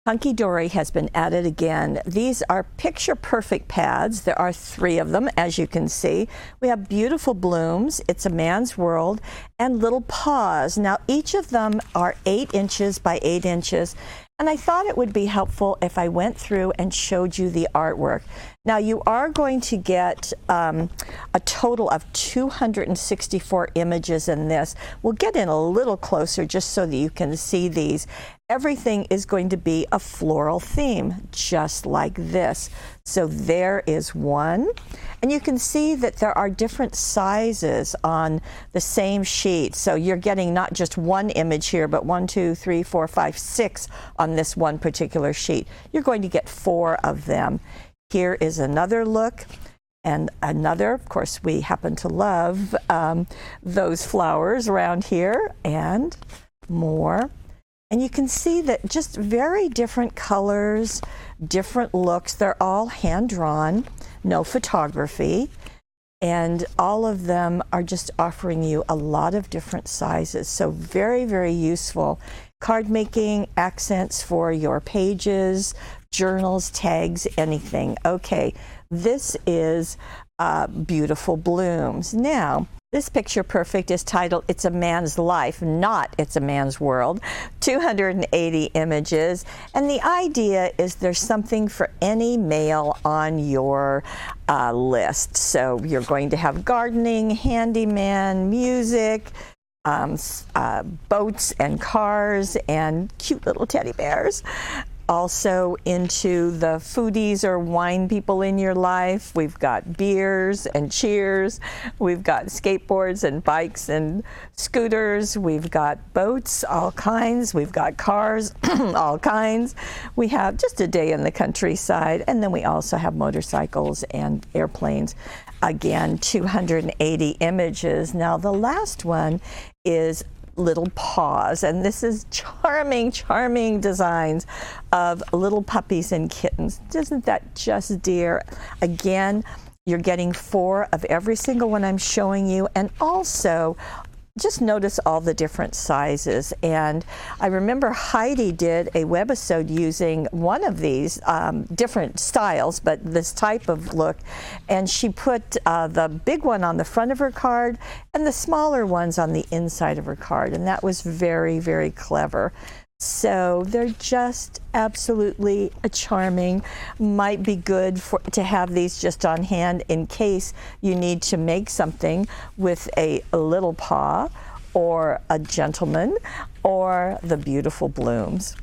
Hunkydory has been added again. These are picture-perfect pads. There are 3 of them, as you can see. We have beautiful blooms, It's a Man's World, and little paws. Now, each of them are 8 inches by 8 inches, and I thought it would be helpful if I went through and showed you the artwork. Now, you are going to get a total of 264 images in this. We'll get in a little closer just so that you can see these. Everything is going to be a floral theme, just like this. So there is one. And you can see that there are different sizes on the same sheet. So you're getting not just one image here, but 1, 2, 3, 4, 5, 6 on this one particular sheet. You're going to get 4 of them. Here is another look. And another, of course, we happen to love those flowers around here, and more. And you can see that just very different colors, different looks. They're all hand-drawn, no photography. And all of them are just offering you a lot of different sizes. So very, very useful. Card making, accents for your pages, journals, tags, anything. Okay, this is Beautiful Blooms. Now, this picture perfect is titled It's a Man's Life, not It's a Man's World. 280 images. And the idea is there's something for any male on your list. So you're going to have gardening, handyman, music, boats and cars, and cute little teddy bears. Also into the foodies or wine people in your life. We've got beers and cheers. We've got skateboards and bikes and scooters. We've got boats, all kinds. We've got cars, all kinds. We have just a day in the countryside, and then we also have motorcycles and airplanes. Again, 280 images. Now the last one is Little Paws, and this is charming, charming designs of little puppies and kittens. Isn't that just dear? Again, you're getting 4 of every single one I'm showing you, and also just notice all the different sizes. And I remember Heidi did a webisode using one of these different styles, but this type of look, and she put the big one on the front of her card and the smaller ones on the inside of her card, and that was very, very clever. So they're just absolutely charming. Might be good to have these just on hand in case you need to make something with a little paw or a gentleman or the beautiful blooms.